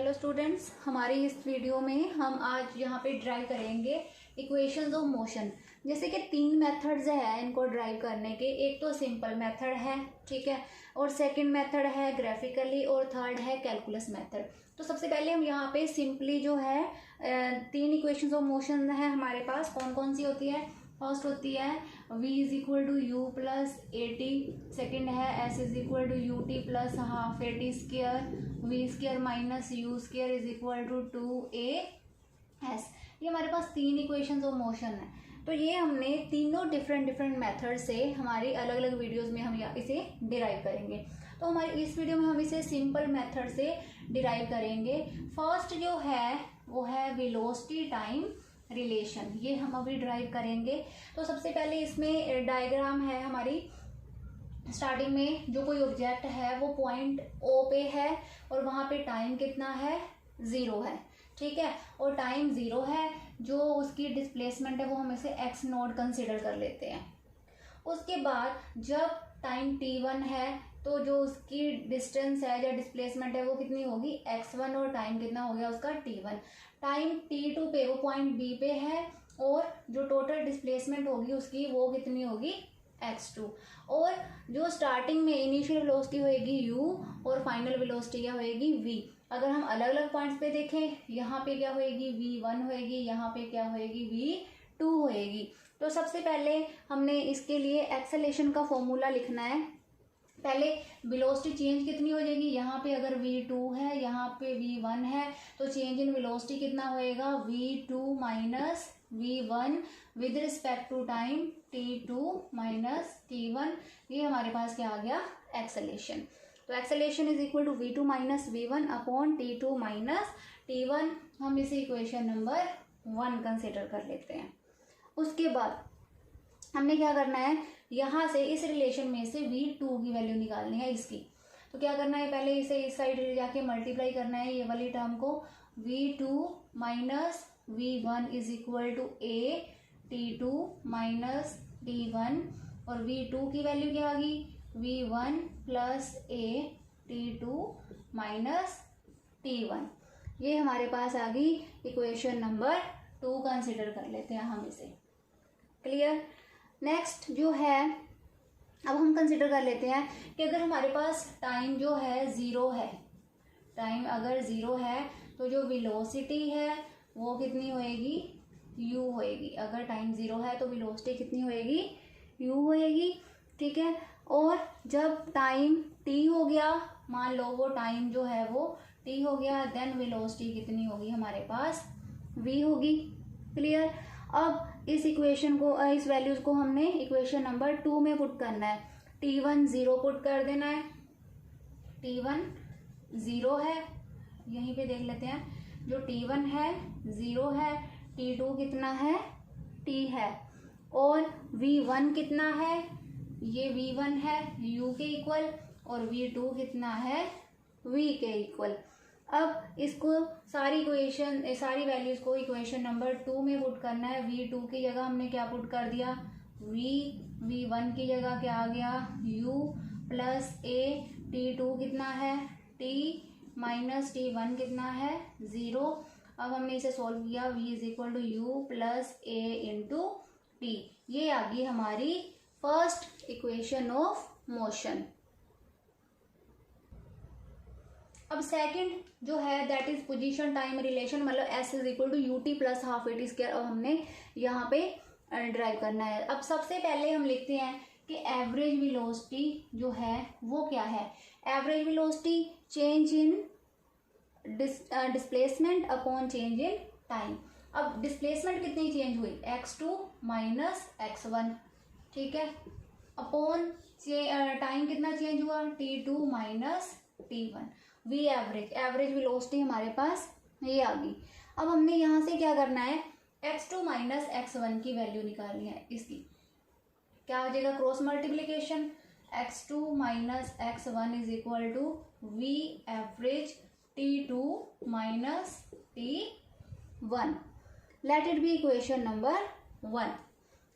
Hello students, हमारी इस video में हम आज यहाँ पे ड्राइव करेंगे इक्वेशंस ऑफ मोशन। जैसे कि तीन मेथड्स है इनको ड्राइव करने के। एक तो सिंपल मेथड है, ठीक है, और सेकंड मेथड है ग्राफिकली, और थर्ड है कैलकुलस मेथड। तो सबसे पहले हम यहाँ पे सिंपली जो है तीन इक्वेशंस ऑफ मोशन है हमारे पास। कौन कौन सी होती है? फर्स्ट होती है v is equal to U plus A T. Second है s is equal to U T plus half A T square. V square minus U square is equal to 2as। ये हमारे पास तीन इक्वेशंस ऑफ मोशन है। तो ये हमने तीनों different method से हमारी अलग अलग वीडियोस में हम इसे डिराइव करेंगे। तो हमारी इस वीडियो में हम इसे सिंपल मेथड से डिराइव करेंगे। फर्स्ट जो है वो है वेलोसिटी टाइम रिलेशन, ये हम अभी ड्राइव करेंगे। तो सबसे पहले इसमें डायग्राम है हमारी। स्टार्टिंग में जो कोई ऑब्जेक्ट है वो पॉइंट ओ पे है और वहाँ पे टाइम कितना है? 0 है, ठीक है, और टाइम 0 है। जो उसकी डिस्प्लेसमेंट है वो हम इसे x नोट कंसिडर कर लेते हैं। उसके बाद जब टाइम t1 है तो जो उसकी डिस्टेंस है या डिस्प्लेसमेंट है वो कितनी होगी? x1, और टाइम कितना हो गया उसका? t1। टाइम t2 पे वो पॉइंट b पे है और जो टोटल डिस्प्लेसमेंट होगी उसकी वो कितनी होगी? x2। और जो स्टार्टिंग में इनिशियल वेलोसिटी होएगी u और फाइनल वेलोसिटी क्या होएगी? v। अगर हम अलग अलग पॉइंट्स पे देखें, यहाँ पे क्या होएगी? v1 होएगी, यहाँ पे क्या होएगी? v2 होएगी। तो सबसे पहले हमने इसके लिए एक्सेलेरेशन का फॉर्मूला लिखना है। पहले वेलोसिटी चेंज कितनी हो जाएगी? यहाँ पे अगर v2 है, यहाँ पे v1 है, तो चेंज इन वेलोसिटी कितना होएगा? v2 minus v1 with respect to time t2 minus t1। ये हमारे पास क्या आ गया? एक्सेलेरेशन। तो acceleration is equal to v2 minus v1 upon t2 minus t1। हम इसे इक्वेशन नंबर 1 कंसिडर कर लेते हैं। उसके बाद हमने क्या करना है, यहाँ से इस रिलेशन में से v2 की वैल्यू निकालनी है इसकी। तो क्या करना है, पहले इसे इस साइड ले जाके मल्टीप्लाई करना है ये वाली टर्म को। v2 minus v1 is equal to a t2 minus t1, और v2 की वैल्यू क्या आ गई? v1 plus a t2 minus t1। ये हमारे पास आ गई इक्वेशन नंबर 2। कंसिडर कर लेते हैं हम इसे। क्लियर? नेक्स्ट जो है, अब हम कंसिडर कर लेते हैं कि अगर हमारे पास टाइम जो है 0 है, टाइम अगर 0 है तो जो वेलोसिटी है वो कितनी होएगी? u होएगी। अगर टाइम 0 है तो वेलोसिटी कितनी होएगी? u होएगी, ठीक है। और जब टाइम t हो गया, मान लो वो टाइम जो है वो t हो गया, देन वेलोसिटी कितनी होगी हमारे पास? v होगी। क्लियर? अब इस इक्वेशन को, इस वैल्यूज को हमने इक्वेशन नंबर 2 में पुट करना है। t1 0 पुट कर देना है। t1 0 है, यहीं पे देख लेते हैं। जो t1 है 0 है, t2 कितना है? t है, और v1 कितना है? ये v1 है u के इक्वल, और v2 कितना है? v के इक्वल। अब इसको सारी वैल्यूज को इक्वेशन नंबर 2 में पुट करना है। v2 की जगह हमने क्या पुट कर दिया? v1 की जगह क्या आ गया? u plus a। t2 कितना है? t माइनस t1 कितना है? 0। अब हमने इसे सॉल्व किया, v is equal to U plus a into T. ये आ गई हमारी फर्स्ट इक्वेशन ऑफ मोशन। अब सेकंड जो है that is position time relation, मतलब s is equal to U T plus half A T square. अब हमने यहाँ पे ड्राइव करना है। अब सबसे पहले हम लिखते हैं कि एवरेज वेलोसिटी जो है वो क्या है? Average velocity change in displacement upon change in time. अब डिस्प्लेसमेंट कितनी चेंज हुई? x2 माइनस x1, ठीक है, अपॉन टाइम कितना चेंज हुआ? t2 minus t1। v average velocity हमारे पास ये आ गई। अब हमने यहाँ से क्या करना है, x2 माइनस x1 की वैल्यू निकालनी है। इसकी क्या हो जाएगा? Cross multiplication. x2 minus x1 is equal to v average t2 minus t1। Let it be equation number 1।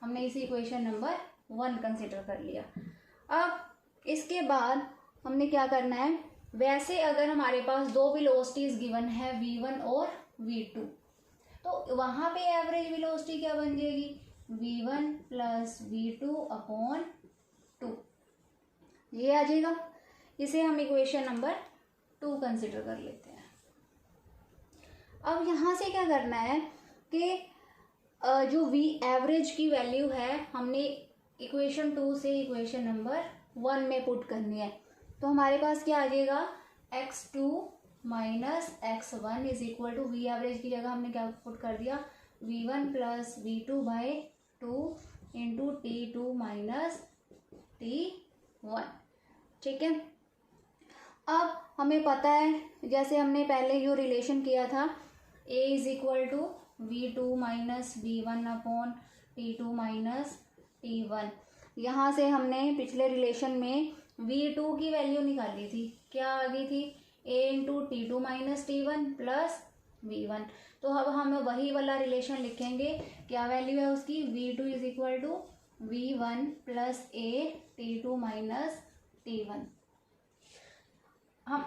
हमने इसी इक्वेशन नंबर 1 कंसिडर कर लिया। अब इसके बाद हमने क्या करना है, वैसे अगर हमारे पास दो वेलोसिटीज गिवन है v1 और v2, तो वहाँ पे एवरेज वेलोसिटी क्या बन जाएगी, v1 प्लस v2 अपॉन 2, ये आ जाएगा। इसे हम इक्वेशन नंबर 2 कंसिडर कर लेते हैं। अब यहाँ से क्या करना है कि जो v एवरेज की वैल्यू है हमने इक्वेशन 2 से इक्वेशन नंबर 1 में पुट करनी है। तो हमारे पास क्या आ जाएगा, x2 minus x1 is equal to V average की जगह हमने क्या पुट कर दिया, v1 plus v2 by 2 into t2 minus t1। ठीक है, अब हमें पता है जैसे हमने पहले जो रिलेशन किया था a is equal to v2 minus v1 upon t2 minus t1। यहाँ से हमने पिछले रिलेशन में v2 की वैल्यू निकाली थी, क्या आ गई थी, a into t2 minus t1 plus v1। तो अब हम वही वाला रिलेशन लिखेंगे, क्या वैल्यू है उसकी, v2 is equal to v1 plus a t2 minus t1। हम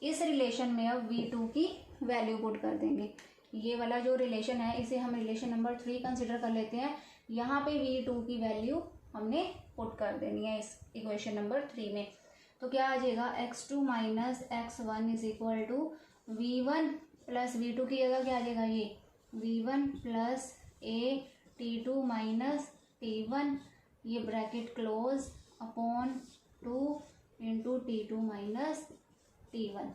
इस रिलेशन में अब v2 की वैल्यू पुट कर देंगे। ये वाला जो रिलेशन है इसे हम रिलेशन नंबर 3 कंसिडर कर लेते हैं। यहाँ पे v2 की वैल्यू हमने पुट कर देनी है इस इक्वेशन नंबर 3 में। तो क्या आ जाएगा, x2 minus x1 is equal to v1 plus v2 की जगह क्या आ जाएगा, ये v1 plus a t2 minus t1, ये bracket close upon 2 into t2 minus t1।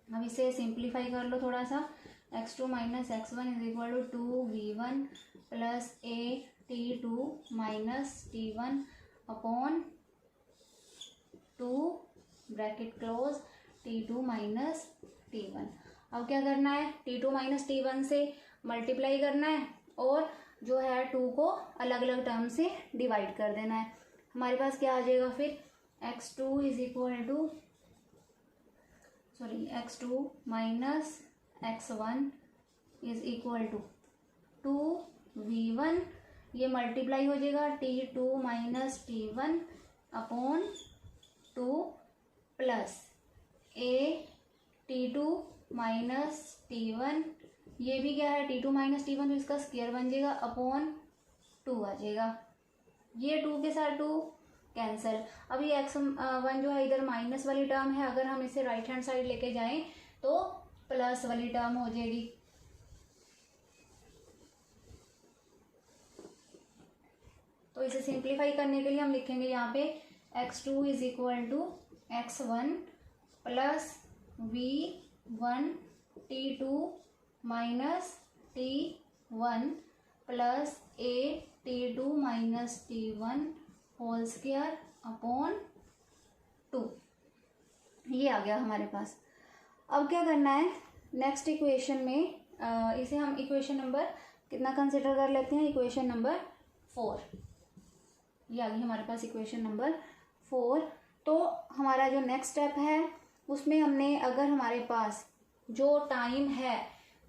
अब इसे सिंप्लीफाई कर लो थोड़ा सा, x2 minus x1 is equal to 2v1 plus a t2 minus t1 upon 2 bracket close t2 minus t1। अब क्या करना है, t2 माइनस t1 से मल्टीप्लाई करना है और जो है 2 को अलग अलग टर्म से डिवाइड कर देना है। हमारे पास क्या आ जाएगा फिर, x2 is equal to x2 minus x1 is equal to 2v1, ये मल्टीप्लाई हो जाएगा t2 minus t1 upon 2 plus a t2 minus t1, ये भी क्या है t2 माइनस t1, तो इसका स्क्वायर बन जाएगा अपॉन 2 आ जाएगा। ये 2 के साथ 2 कैंसिल। अब ये x1 जो है इधर माइनस वाली टर्म है, अगर हम इसे राइट हैंड साइड लेके जाएं तो प्लस वाली टर्म हो जाएगी। तो इसे सिंप्लीफाई करने के लिए हम लिखेंगे यहाँ पे x2 is equal to x1 plus v1 t2 minus t1 plus a t2 minus t1 whole square upon 2। ये आ गया हमारे पास। अब क्या करना है, नेक्स्ट इक्वेशन में इसे हम इक्वेशन नंबर कितना कंसिडर कर लेते हैं, इक्वेशन नंबर 4। ये आ गई हमारे पास इक्वेशन नंबर 4। तो हमारा जो नेक्स्ट स्टेप है उसमें हमने, अगर हमारे पास जो टाइम है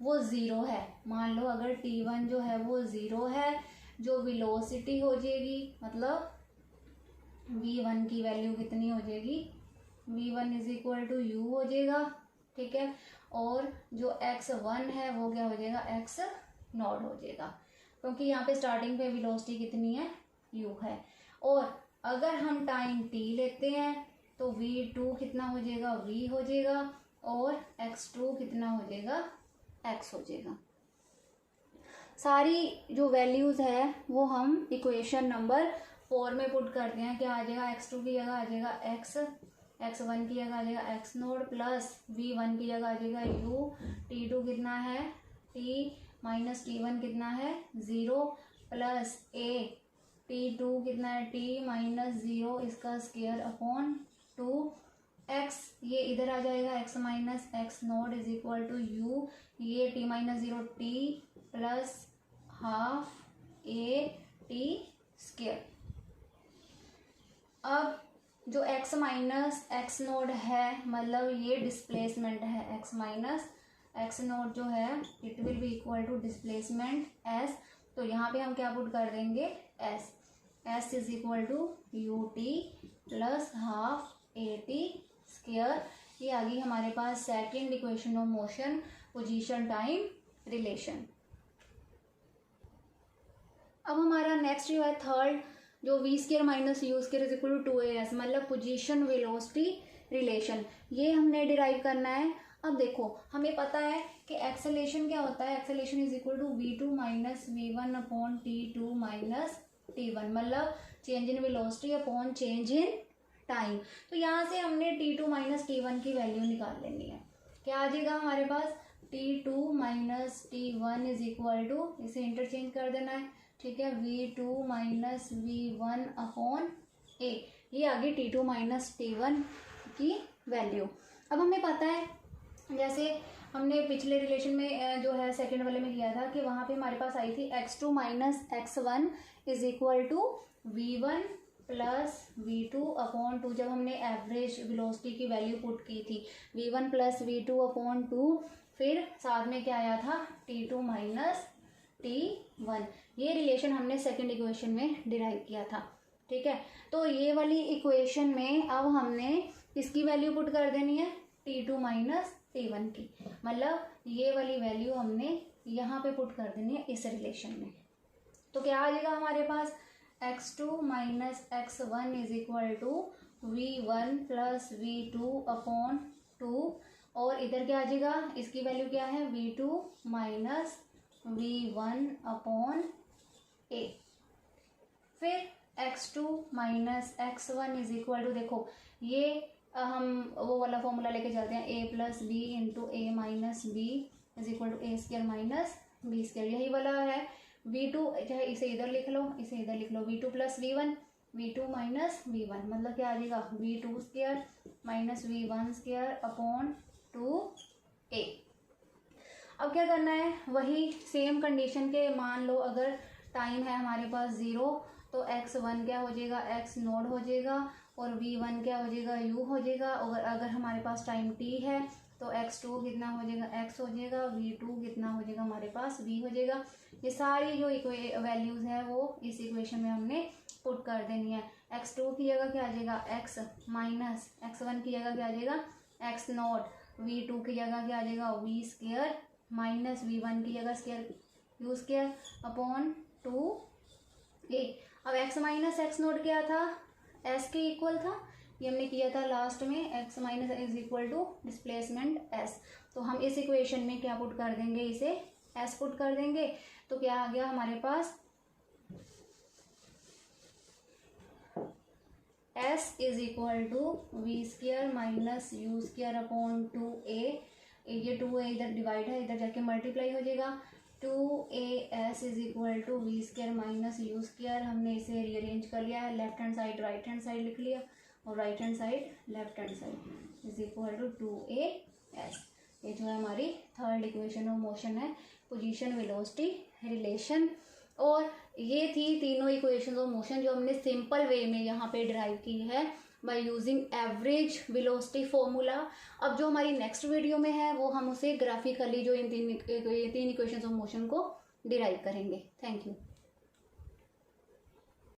वो ज़ीरो है, मान लो अगर t1 जो है वो ज़ीरो है, जो वेलोसिटी हो जाएगी मतलब v1 की वैल्यू कितनी हो जाएगी, v1 is equal to u हो जाएगा। ठीक है, और जो x1 है वो क्या हो जाएगा, x नॉट हो जाएगा, क्योंकि यहाँ पे स्टार्टिंग पे वेलोसिटी कितनी है, u है। और अगर हम टाइम t लेते हैं तो v2 कितना हो जाएगा, v हो जाएगा, और x2 कितना हो जाएगा, x हो जाएगा। सारी जो वैल्यूज़ है वो हम इक्वेशन नंबर 4 में पुट करते हैं। क्या आ जाएगा, x2 की जगह आ जाएगा x, x1 की जगह आ जाएगा x नोट प्लस v1 की जगह आ जाएगा u, t2 कितना है t माइनस t1 कितना है 0 प्लस a t2 कितना है t माइनस 0, इसका स्क्वायर अपॉन 2x, ये इधर आ जाएगा x minus x naught is equal to u, ये t minus 0 t plus half a t square. अब जो x माइनस एक्स नोड है मतलब ये डिस्प्लेसमेंट है, x माइनस एक्स नोड जो है it will be equal to displacement s, तो यहाँ पे हम क्या पुट कर देंगे s is equal to U T plus half A T square ये आ गई हमारे पास second equation of motion, position time relation. अब हमारा नेक्स्ट जो है थर्ड, जो v square minus u square is equal to 2as, मतलब पोजीशन वेलोसिटी रिलेशन, ये हमने डिराइव करना है। अब देखो हमें पता है कि एक्सेलेरेशन क्या होता है, acceleration is equal to v2 minus v1 upon t2 minus t1, मतलब change in velocity upon change in time. तो यहाँ से हमने t2 माइनस t1 की वैल्यू निकाल लेनी है। क्या आ जाएगा हमारे पास, t2 minus t1 is equal to, इसे इंटरचेंज कर देना है, ठीक है, v2 minus v1 upon a, ये आ गई t2 माइनस t1 की वैल्यू। अब हमें पता है, जैसे हमने पिछले रिलेशन में जो है सेकंड वाले में किया था कि वहाँ पे हमारे पास आई थी x2 minus x1 is equal to v1 plus v2 upon 2, जब हमने एवरेज वेलोसिटी की वैल्यू पुट की थी v1 प्लस v2 अपॉन 2, फिर साथ में क्या आया था t2 माइनस t1। ये रिलेशन हमने सेकंड इक्वेशन में डिराइव किया था, ठीक है। तो ये वाली इक्वेशन में अब हमने किसकी वैल्यू पुट कर देनी है, t2 माइनस t1 की, मतलब ये वाली वैल्यू हमने यहाँ पे पुट कर देनी है इस रिलेशन में। तो क्या आ जाएगा हमारे पास, x2 minus x1 is equal to v1 plus v2 upon 2, और इधर क्या आ जाएगा, इसकी वैल्यू क्या है, v2 minus v1 upon a। फिर x2 minus x1 is equal to, देखो ये हम वो वाला फॉर्मूला लेके चलते हैं, a plus b into a minus b is equal to a square minus b square, यही वाला है। v2 चाहे इसे इधर लिख लो, इसे इधर लिख लो, v2 plus v1, v2 minus v1, मतलब क्या आ जाएगा, v2 square minus v1 square upon 2a। अब क्या करना है, वही सेम कंडीशन के, मान लो अगर टाइम है हमारे पास 0, तो x1 क्या हो जाएगा, x नोड हो जाएगा, और v1 क्या हो जाएगा, u हो जाएगा। और अगर हमारे पास टाइम t है तो x2 कितना हो जाएगा, x हो जाएगा, v2 कितना हो जाएगा हमारे पास, v हो जाएगा। ये सारी जो वैल्यूज़ है वो इस इक्वेशन में हमने पुट कर देनी है। x2 की जगह क्या आ जाएगा, x माइनस x1 की जगह क्या आ जाएगा, x नोट, v2 की जगह क्या आ जाएगा, v स्क्वायर माइनस v1 की जगह square u square upon 2a। अब x माइनस x नोट क्या था, s के इक्वल था, ये हमने किया था लास्ट में, x minus is equal to displacement s। तो हम इस इक्वेशन में क्या पुट कर देंगे, इसे s पुट कर देंगे। तो क्या आ गया हमारे पास, s is equal to v square minus u square upon 2a, ये 2a इधर डिवाइड है, इधर जाके मल्टीप्लाई हो जाएगा, 2as is equal to v square minus u square. हमने इसे रीअरेंज कर लिया है, left hand side right hand side लिख लिया, और right hand side left hand side is equal to 2as। ये जो है हमारी थर्ड इक्वेशन ऑफ मोशन है, पोजीशन वेलोसिटी रिलेशन। और ये थी तीनों इक्वेशन ऑफ मोशन जो हमने सिंपल वे में यहाँ पे डिराइव की है by using average velocity formula. अब जो हमारी नेक्स्ट वीडियो में है वो हम उसे ग्राफिकली जो इन तीन इक्वेशंस ऑफ मोशन को डिराइव करेंगे। Thank you.